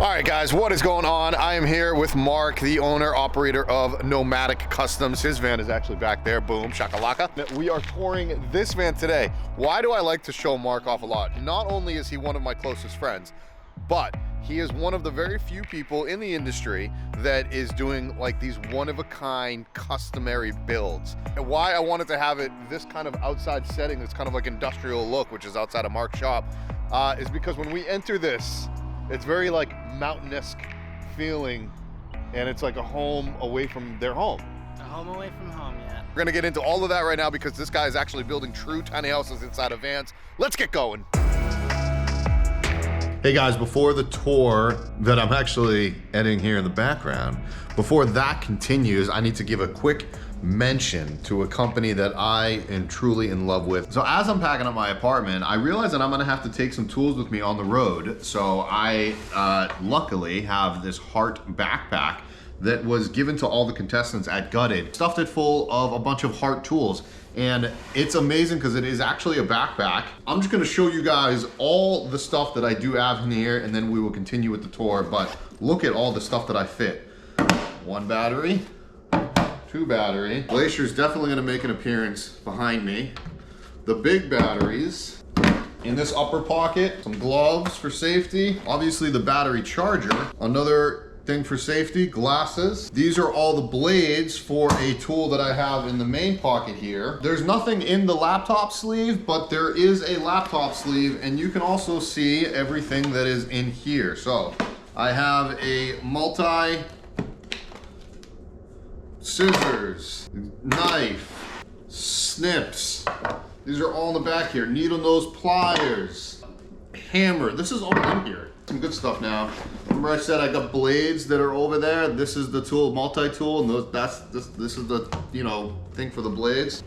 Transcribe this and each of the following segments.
All right, guys, what is going on? I am here with Mark, the owner, operator of Nomadic Customs. His van is actually back there. Boom, shakalaka. We are touring this van today. Why do I like to show Mark off a lot? Not only is he one of my closest friends, but he is one of the very few people in the industry that is doing like these one-of-a-kind customary builds. And why I wanted to have it this kind of outside setting, this kind of like industrial look, which is outside of Mark's shop, is because when we enter this, it's very like mountain-esque feeling, and it's like a home away from their home. A home away from home, yeah. We're gonna get into all of that right now because this guy is actually building true tiny houses inside of vans. Let's get going. Hey guys, before the tour that I'm actually editing here in the background, before that continues, I need to give a quick mention to a company that I am truly in love with. So as I'm packing up my apartment, I realize that I'm gonna have to take some tools with me on the road. So I luckily have this HART backpack that was given to all the contestants at Gutted. Stuffed it full of a bunch of HART tools. And it's amazing because it is actually a backpack. I'm just gonna show you guys all the stuff that I do have in here, and then we will continue with the tour. But look at all the stuff that I fit. 1 battery, 2 battery. Glacier's definitely gonna make an appearance behind me. The big batteries. In this upper pocket, some gloves for safety. Obviously the battery charger. Another thing for safety, glasses. These are all the blades for a tool that I have in the main pocket here. There's nothing in the laptop sleeve, but there is a laptop sleeve, and you can also see everything that is in here. So I have a multi scissors, knife, snips. These are all in the back here. Needle nose pliers, hammer. This is all in here. Some good stuff now. Remember I said I got blades that are over there? This is the tool, multi-tool, and this is the, you know, thing for the blades.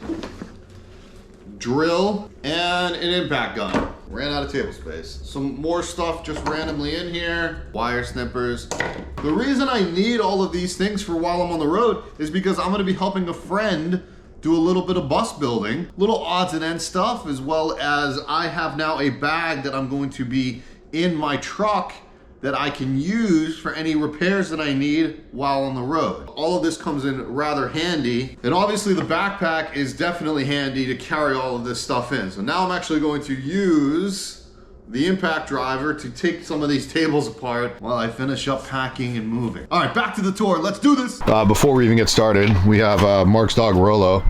Drill, and an impact gun. Ran out of table space. Some more stuff just randomly in here. Wire snippers. The reason I need all of these things for while I'm on the road is because I'm gonna be helping a friend do a little bit of bus building, little odds and ends stuff, as well as I have now a bag that I'm going to be in my truck that I can use for any repairs that I need while on the road. All of this comes in rather handy, and obviously the backpack is definitely handy to carry all of this stuff in. So now I'm actually going to use the impact driver to take some of these tables apart while I finish up packing and moving. All right, back to the tour, let's do this. Before we even get started, we have Mark's dog Rolo.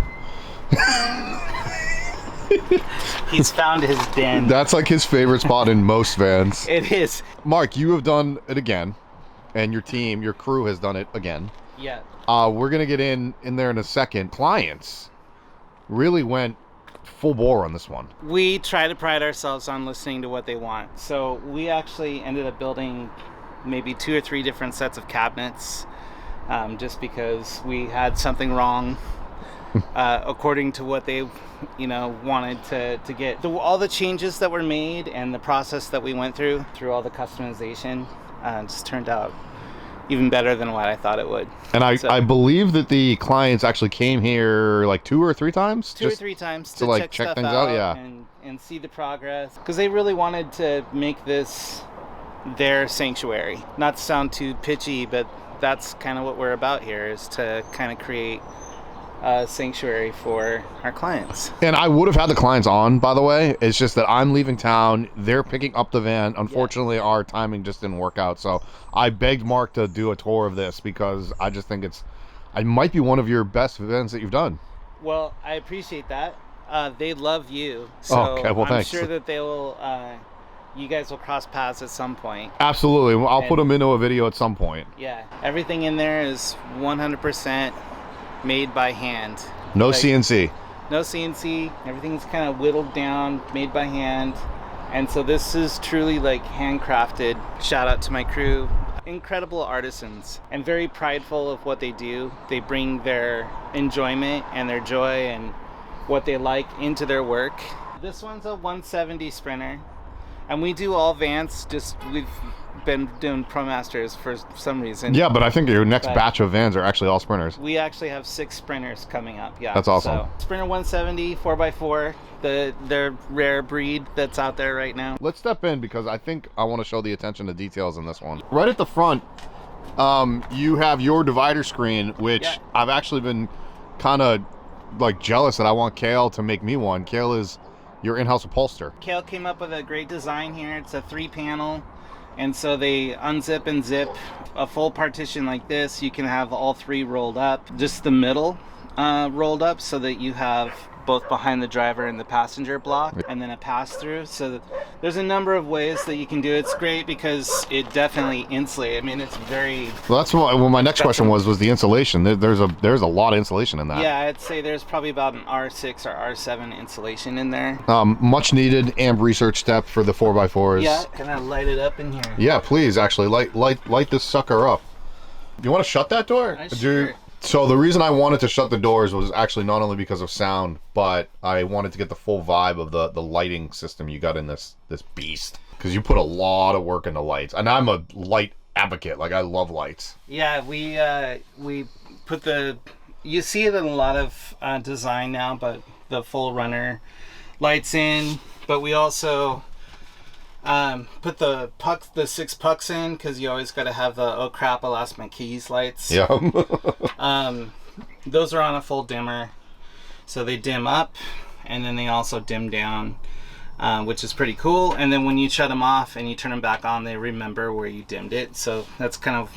He's found his den. That's like his favorite spot in most vans. It is. Mark, you have done it again, and your team, your crew has done it again. Yeah. We're gonna get in there in a second. Clients really went full bore on this one. We try to pride ourselves on listening to what they want. So we actually ended up building maybe 2 or 3 different sets of cabinets, just because we had something wrong. According to what they, you know, wanted to get. All the changes that were made and the process that we went through all the customization, just turned out even better than what I thought it would. And I believe that the clients actually came here like 2 or 3 times? 2 or 3 times to like check things out, yeah. And see the progress. Because they really wanted to make this their sanctuary. Not to sound too pitchy, but that's kind of what we're about here, is to kind of create sanctuary for our clients. And I would have had the clients on, by the way. It's just that I'm leaving town, they're picking up the van. Unfortunately, our timing just didn't work out, so I begged Mark to do a tour of this because I just think it might be one of your best events that you've done. Well, I appreciate that. They love you, so okay, well, I'm thanks. sure that they will you guys will cross paths at some point. Absolutely. I'll put them into a video at some point. Yeah, everything in there is 100% made by hand. No CNC. No CNC. Everything's kind of whittled down, made by hand. And so this is truly like handcrafted. Shout out to my crew. Incredible artisans and very prideful of what they do. They bring their enjoyment and their joy and what they like into their work. This one's a 170 Sprinter. And we do all vans, just we've been doing ProMasters for some reason. Yeah, but I think your next batch of vans are actually all sprinters. We actually have 6 sprinters coming up, yeah. That's awesome. So, Sprinter 170, 4x4, the rare breed that's out there right now. Let's step in because I think I want to show the attention to details in this one. Right at the front, you have your divider screen, which I've actually been kind of like jealous that I want Kale to make me one. Kale is your in-house upholster. Kale came up with a great design here. It's a 3-panel, and so they unzip and zip a full partition like this. You can have all 3 rolled up, just the middle rolled up, so that you have both behind the driver and the passenger block, and then a pass-through. So there's a number of ways that you can do it. It's great because it definitely insulates. I mean, it's very... Well, that's what my next question was the insulation. There's a lot of insulation in that. Yeah, I'd say there's probably about an R6 or R7 insulation in there. Much needed AMP research step for the 4x4s. Yeah, can I light it up in here? Yeah, please, actually, light this sucker up. You want to shut that door? Sure. So the reason I wanted to shut the doors was actually not only because of sound, but I wanted to get the full vibe of the lighting system you got in this beast. Because you put a lot of work into lights, and I'm a light advocate. Like, I love lights. Yeah, we put you see it in a lot of design now, but the full runner lights in. But we also put the 6 pucks in, because you always got to have the oh crap, I lost my keys lights. Yeah. Those are on a full dimmer, so they dim up and then they also dim down, which is pretty cool. And then when you shut them off and you turn them back on, they remember where you dimmed it. So that's kind of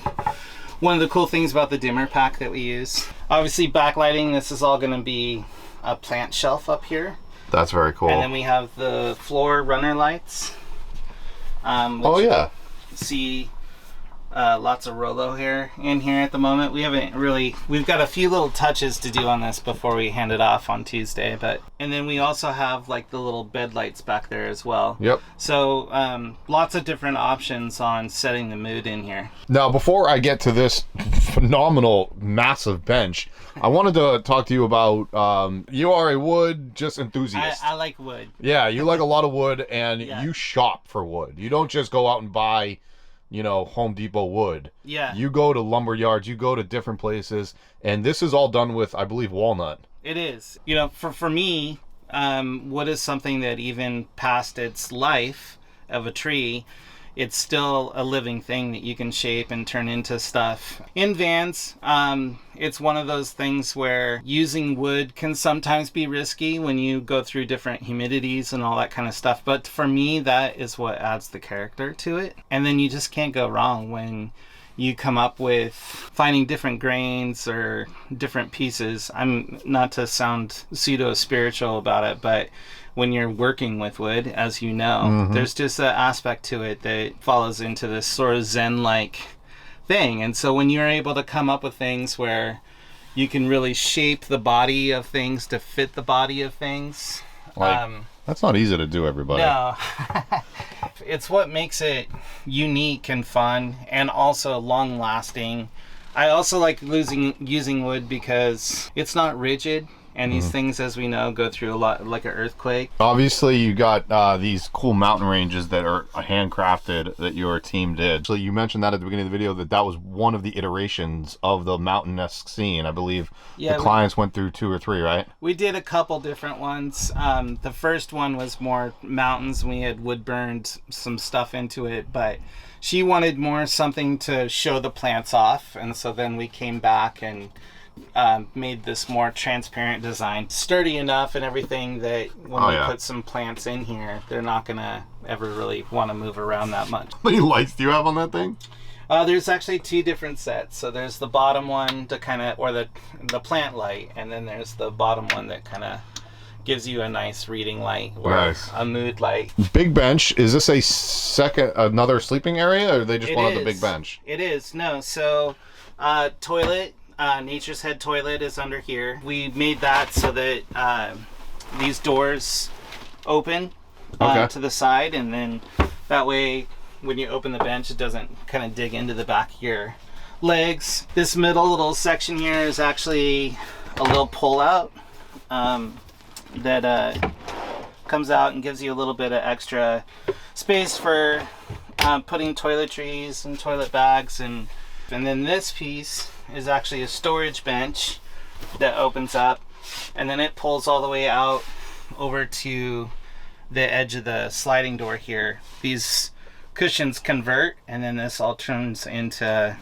one of the cool things about the dimmer pack that we use. Obviously backlighting, this is all going to be a plant shelf up here. That's very cool. And then we have the floor runner lights. Oh yeah. See lots of Rolo hair in here at the moment. We've got a few little touches to do on this before we hand it off on Tuesday, and then we also have like the little bed lights back there as well. Yep. So lots of different options on setting the mood in here. Now, before I get to this phenomenal, massive bench, I wanted to talk to you about, you are a wood just enthusiast. I like wood. Yeah, you like a lot of wood, and Yeah. you shop for wood. You don't just go out and buy, Home Depot wood. Yeah. You go to lumber yards, you go to different places, and this is all done with, I believe, walnut. It is. For me, wood is something that even past its life of a tree, it's still a living thing that you can shape and turn into stuff. In vans, it's one of those things where using wood can sometimes be risky when you go through different humidities and all that kind of stuff. But for me, that is what adds the character to it. And then you just can't go wrong when you come up with finding different grains or different pieces. I'm not to sound pseudo-spiritual about it, but when you're working with wood, as you know, there's just an aspect to it that follows into this sort of Zen-like thing. And so when you're able to come up with things where you can really shape the body of things to fit the body of things. That's not easy to do, everybody. No. It's what makes it unique and fun and also long-lasting. I also like using wood because it's not rigid. And these things, as we know, go through a lot, like an earthquake. Obviously, you got these cool mountain ranges that are handcrafted that your team did. So you mentioned that at the beginning of the video, that was one of the iterations of the mountain-esque scene. I believe the clients went through 2 or 3, right? We did a couple different ones. The first one was more mountains. We had wood burned some stuff into it, but she wanted more something to show the plants off. And so then we came back and made this more transparent design, sturdy enough and everything that when we put some plants in here, they're not gonna ever really want to move around that much. How many lights do you have on that thing? There's actually 2 different sets. So there's the bottom one to kind of, or the plant light, and then there's the bottom one that kind of gives you a nice reading light or a mood light. Big bench. Is this another sleeping area, or they just wanted the big bench? It is. No. So toilet. Nature's Head toilet is under here. We made that so that these doors open to the side, and then that way when you open the bench, it doesn't kind of dig into the back of your legs. This middle little section here is actually a little pull out that comes out and gives you a little bit of extra space for putting toiletries and toilet bags, and then this piece is actually a storage bench that opens up, and then it pulls all the way out over to the edge of the sliding door here. These cushions convert, and then this all turns into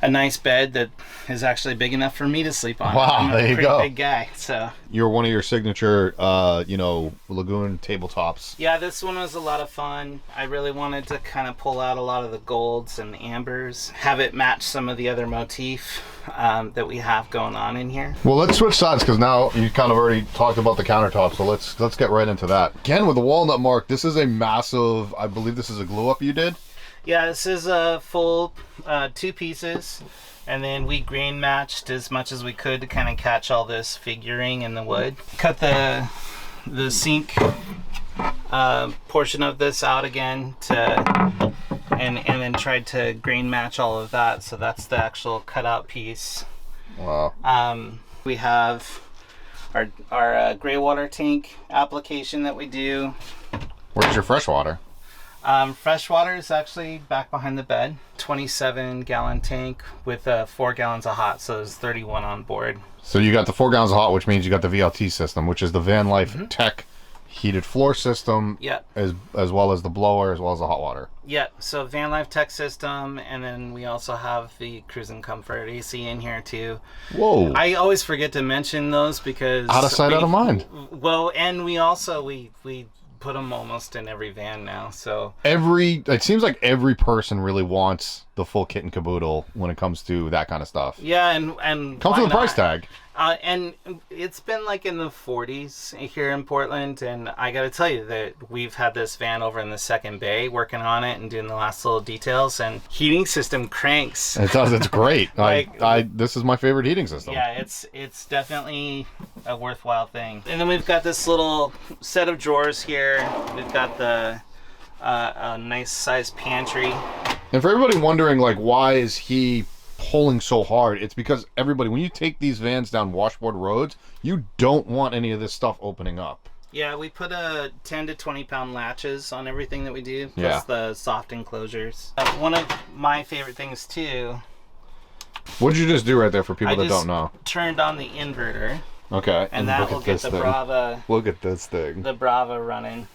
a nice bed that is actually big enough for me to sleep on. Wow, I'm there you a go. pretty big guy, so. You're one of your signature, Lagoon tabletops. Yeah, this one was a lot of fun. I really wanted to kind of pull out a lot of the golds and ambers, have it match some of the other motif that we have going on in here. Well, let's switch sides because now you kind of already talked about the countertop, so let's get right into that. Again, with the walnut mark, this is a massive, I believe this is a glue up you did? Yeah, this is a full 2 pieces, and then we grain matched as much as we could to kind of catch all this figuring in the wood. Cut the sink portion of this out again and then tried to grain match all of that, so that's the actual cutout piece. Wow. We have our gray water tank application that we do. Where's your fresh water? Fresh water is actually back behind the bed. 27-gallon tank with 4 gallons of hot, so there's 31 on board. So you got the 4 gallons of hot, which means you got the VLT system, which is the VanLife Tech heated floor system, as well as the blower, as well as the hot water. Yeah, so VanLife Tech system, and then we also have the Cruising Comfort AC in here too. Whoa! I always forget to mention those because out of sight, out of mind. Well, and we also we put them almost in every van now, so it seems like every person really wants the full kit and caboodle when it comes to that kind of stuff. Yeah, and comes with a price tag. And it's been like in the 40s here in Portland, and I gotta tell you that we've had this van over in the second bay working on it and doing the last little details, and heating system cranks. It does. It's great. Like, this is my favorite heating system. Yeah, it's definitely a worthwhile thing. And then we've got this little set of drawers here. We've got the a nice sized pantry. And for everybody wondering, like, why is he pulling so hard? It's because everybody, when you take these vans down washboard roads, you don't want any of this stuff opening up. Yeah, we put 10 to 20 pound latches on everything that we do, plus the soft enclosures. One of my favorite things too. What did you just do right there for people that don't know? Turned on the inverter. Okay. And that will get the Brava. Look at this thing. The Brava running.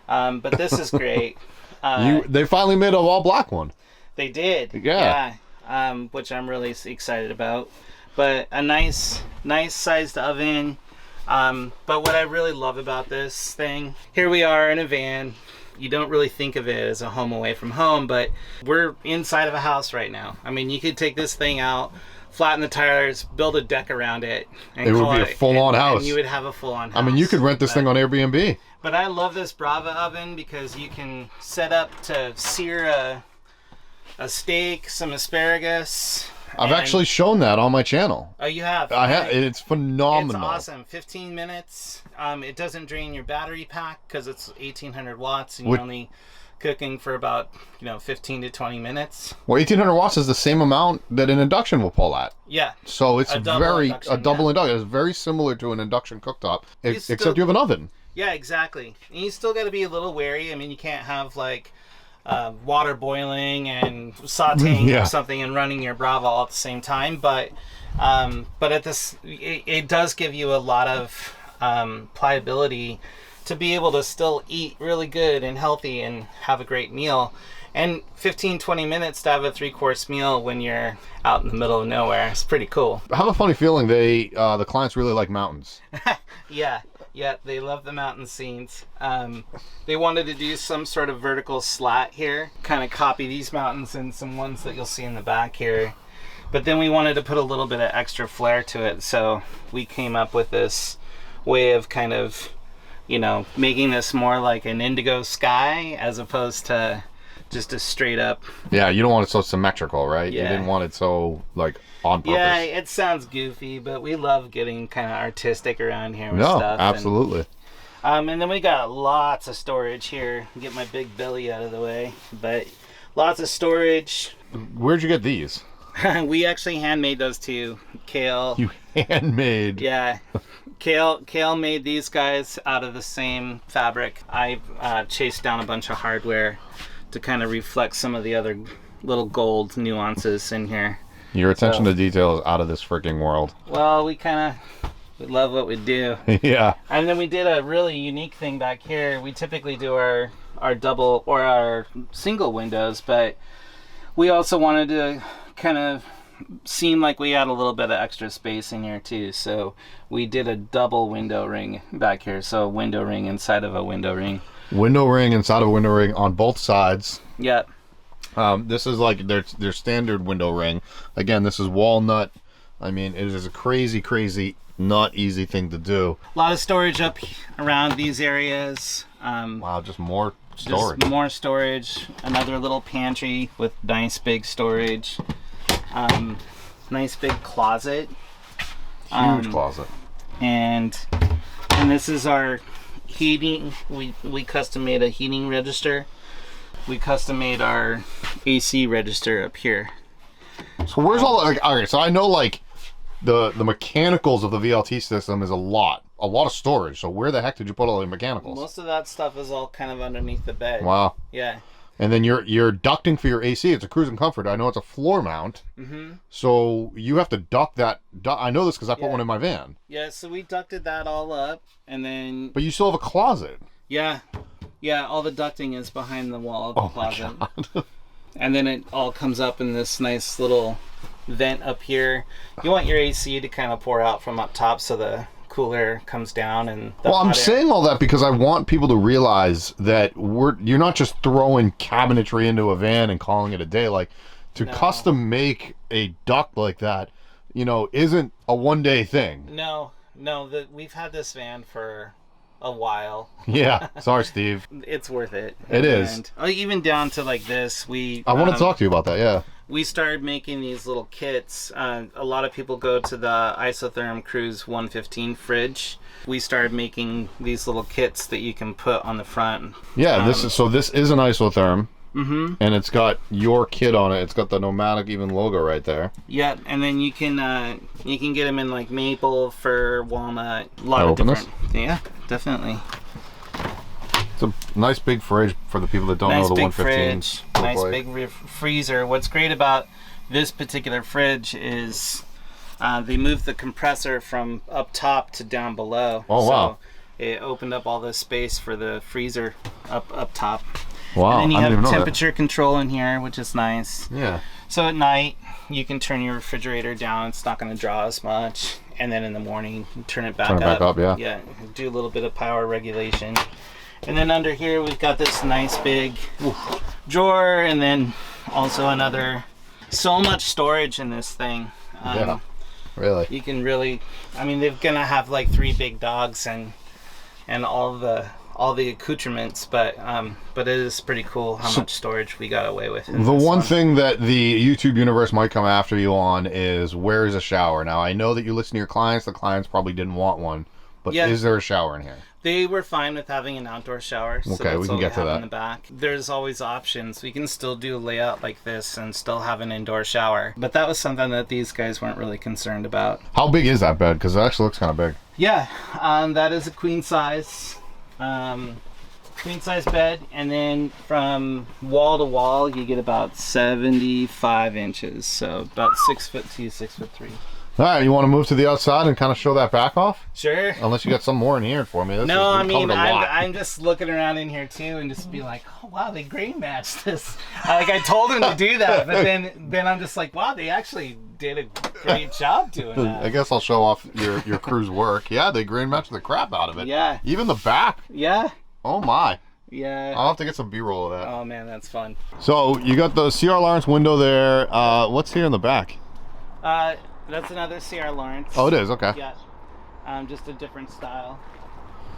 But this is great. They finally made a all black one. They did. Yeah. Which I'm really excited about. But a nice sized oven. But what I really love about this thing, here we are in a van. You don't really think of it as a home away from home, but we're inside of a house right now. I mean, you could take this thing out, flatten the tires, build a deck around it, and it would be a full-on house. And you would have a full-on house. I mean, you could rent this thing on Airbnb. But I love this Brava oven because you can set up to sear a steak, some asparagus. I've actually shown that on my channel. Oh, you have? I have. It's phenomenal. It's awesome. 15 minutes. It doesn't drain your battery pack because it's 1800 watts and you're only cooking for about 15 to 20 minutes. Well, 1800 watts is the same amount that an induction will pull at. Yeah. So it's a double induction. It's very similar to an induction cooktop, except you have an oven. Yeah, exactly. And you still got to be a little wary. I mean, you can't have like water boiling and sauteing or something and running your Brava all at the same time, but at this it does give you a lot of pliability to be able to still eat really good and healthy and have a great meal. And 15-20 minutes to have a 3-course meal when you're out in the middle of nowhere. It's pretty cool. I have a funny feeling the clients really like mountains. Yeah, they love the mountain scenes. They wanted to do some sort of vertical slat here, kind of copy these mountains and some ones that you'll see in the back here. But then we wanted to put a little bit of extra flair to it, so we came up with this way of kind of, making this more like an indigo sky as opposed to just a straight up. Yeah, you don't want it so symmetrical, right? Yeah. You didn't want it so like on purpose. Yeah, it sounds goofy, but we love getting kind of artistic around here with stuff. No, absolutely. And then we got lots of storage here. Get my big belly out of the way, but lots of storage. Where'd you get these? We actually handmade those too. Kale. You handmade? Yeah. Kale made these guys out of the same fabric. I chased down a bunch of hardware to kind of reflect some of the other little gold nuances in here. Your attention to detail is out of this freaking world. Well, we love what we do. Yeah. And then we did a really unique thing back here. We typically do our double or our single windows, but we also wanted to kind of seem like we had a little bit of extra space in here too. So we did a double window ring back here. So a window ring inside of a window ring. Window ring inside of a window ring on both sides. Yep. This is like their standard window ring. Again, this is walnut. I mean, it is a crazy, not easy thing to do. A lot of storage up around these areas. Wow, just more storage. Just more storage. Another little pantry with nice big storage. Nice big closet. Huge closet. And this is our heating. We custom made a heating register. We custom made our AC register up here. So where's all like? Okay, so I know like the mechanicals of the VLT system is a lot of storage. So where the heck did you put all the mechanicals? Most of that stuff is all kind of underneath the bed. Wow. Yeah. And then your ducting for your AC, it's a cruise and comfort. I know it's a floor mount. Mm-hmm. So you have to duct that. I know this because I put one in my van. Yeah, so we ducted that all up, and then. But you still have a closet. Yeah. Yeah, all the ducting is behind the wall of the closet. My God. And then it all comes up in this nice little vent up here. You want your AC to kind of pour out from up top so the cooler comes down and well, I'm saying all that because I want people to realize that you're not just throwing cabinetry into a van and calling it a day. Like to custom make a duct like that, you know, isn't a one-day thing. No, we've had this van for a while. Yeah, sorry, Steve. It's worth it. It is. Even down to like this, I want to talk to you about that. Yeah. We started making these little kits. A lot of people go to the Isotherm Cruise 115 fridge. We started making these little kits that you can put on the front. Yeah, this is an Isotherm. Mm-hmm. And it's got your kit on it. It's got the Nomadic even logo right there. Yeah, and then you can get them in like maple, fir, walnut, a lot of different. Yeah, definitely. It's a nice big fridge for the people that don't know the 115. Nice big freezer. What's great about this particular fridge is they moved the compressor from up top to down below. Oh wow! So it opened up all the space for the freezer up top. Wow! And then you have temperature control in here, which is nice. Yeah. So at night you can turn your refrigerator down. It's not going to draw as much. And then in the morning, you turn it back up. Turn it back up, yeah. Yeah. Do a little bit of power regulation. And then under here we've got this nice big drawer, and then also so much storage in this thing. Yeah, really. You can really, I mean, they're gonna have like 3 big dogs and all the accoutrements, but it is pretty cool how much storage we got away with. The one thing that the YouTube universe might come after you on is where is a shower? Now I know that you listen to your clients. The clients probably didn't want one, but is there a shower in here? They were fine with having an outdoor shower. So okay, we can get to that. In the back. There's always options. We can still do a layout like this and still have an indoor shower. But that was something that these guys weren't really concerned about. How big is that bed? Because it actually looks kind of big. Yeah, that is a queen size bed, and then from wall to wall you get about 75 inches, so about 6'2", 6'3". All right, you want to move to the outside and kind of show that back off? Sure. Unless you got some more in here for me. No, I mean, I'm just looking around in here too and just be like, oh wow, they grain matched this. Like I told them to do that, but then I'm just like, wow, they actually did a great job doing that. I guess I'll show off your crew's work. Yeah, they grain matched the crap out of it. Yeah. Even the back. Yeah. Oh my. Yeah. I'll have to get some B-roll of that. Oh man, that's fun. So you got the CR Lawrence window there. What's here in the back? That's another CR Lawrence. Oh, it is? Okay. Yeah. Just a different style.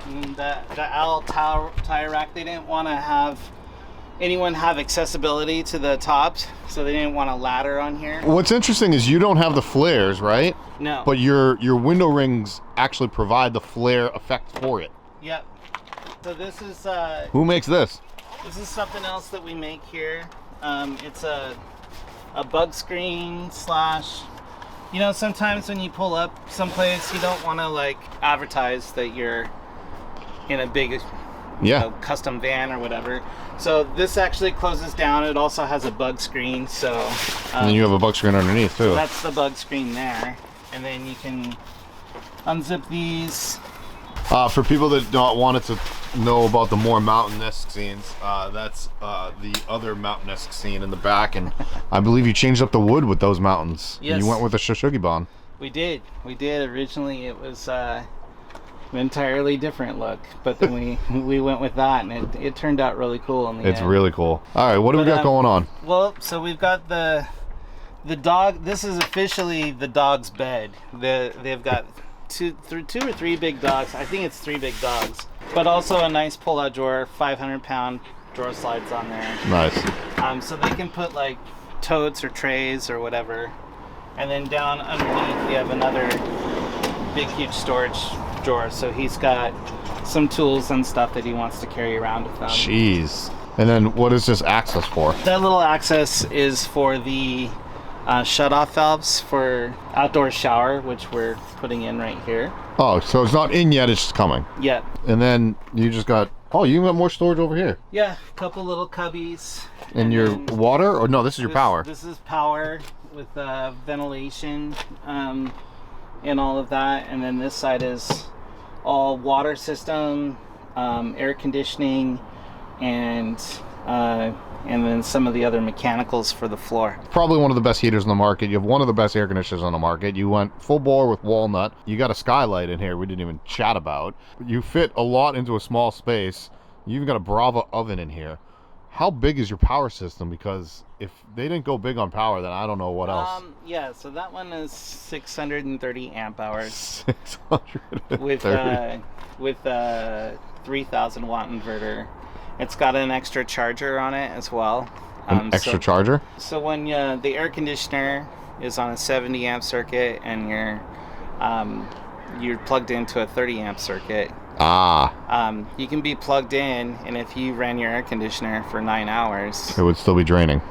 And the Owl tire rack, they didn't want to have anyone have accessibility to the tops, so they didn't want a ladder on here. What's interesting is you don't have the flares, right? No. But your window rings actually provide the flare effect for it. Yep. So this is... Who makes this? This is something else that we make here. It's a bug screen / You know, sometimes when you pull up someplace, you don't want to like advertise that you're in a big, you know, custom van or whatever. So this actually closes down. It also has a bug screen. So and then you have a bug screen underneath too. So that's the bug screen there, and then you can unzip these. For people that don't wanted to know about the more mountain-esque scenes, that's the other mountain-esque scene in the back, and I believe you changed up the wood with those mountains. Yes. You went with a Shoshugi. We did. Originally it was an entirely different look, but then we went with that, and it turned out really cool in the end. It's really cool. All right, what do we got going on? Well, so we've got the dog. This is officially the dog's bed. They've got two or three big dogs. I think it's 3 big dogs, but also a nice pull-out drawer, 500-pound drawer slides on there. Nice. So they can put like totes or trays or whatever, and then down underneath we have another big, huge storage drawer. So he's got some tools and stuff that he wants to carry around with him. Jeez. And then what is this access for? That little access is for the shut-off valves for outdoor shower, which we're putting in right here. Oh, so it's not in yet, it's just coming. Yep. And then you just got, oh, you got more storage over here. Yeah, a couple little cubbies. And your water? Or no, this is your power. This is power with ventilation and all of that. And then this side is all water system, air conditioning, and then some of the other mechanicals for the floor. Probably one of the best heaters in the market. You have one of the best air conditioners on the market. You went full bore with walnut. You got a skylight in here we didn't even chat about. You fit a lot into a small space. You even got a Brava oven in here. How big is your power system? Because if they didn't go big on power, then I don't know what else. Yeah, so that one is 630 amp hours. 630. With 3,000 watt inverter. It's got an extra charger on it as well. An extra charger? So when the air conditioner is on a 70 amp circuit and you're plugged into a 30 amp circuit, you can be plugged in, and if you ran your air conditioner for 9 hours, it would still be draining.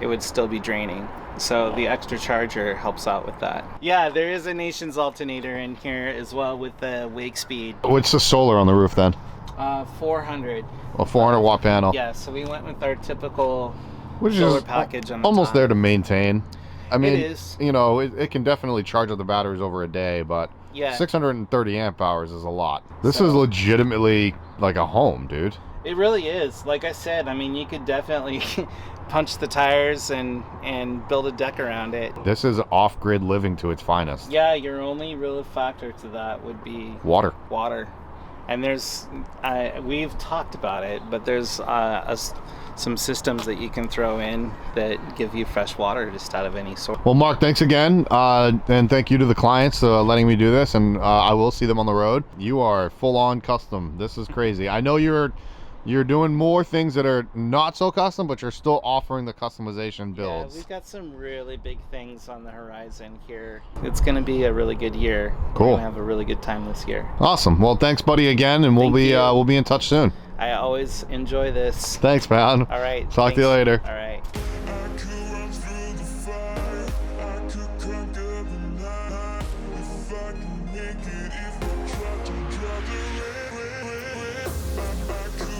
So the extra charger helps out with that. Yeah, there is a Nations alternator in here as well with the wake speed. What's the solar on the roof then? 400. A 400 watt panel. Yeah, so we went with our typical Which solar is package on the almost top. there to maintain. I mean, It is. You know, it can definitely charge up the batteries over a day, but Yeah. 630 amp hours is a lot. This is legitimately like a home, dude. It really is. Like I said, I mean, you could definitely punch the tires and build a deck around it. This is off-grid living to its finest. Yeah, your only real factor to that would be Water. And there's, we've talked about it, but there's some systems that you can throw in that give you fresh water just out of any source. Well, Mark, thanks again, and thank you to the clients letting me do this, and I will see them on the road. You are full-on custom. This is crazy. I know you're doing more things that are not so custom, but you're still offering the customization builds. Yeah, we've got some really big things on the horizon here. It's going to be a really good year. Cool. We're going to have a really good time this year. Awesome. Well, thanks, buddy, again, and we'll be in touch soon. I always enjoy this. Thanks, man. All right. Talk to you later. All right. If I can make it, if I try to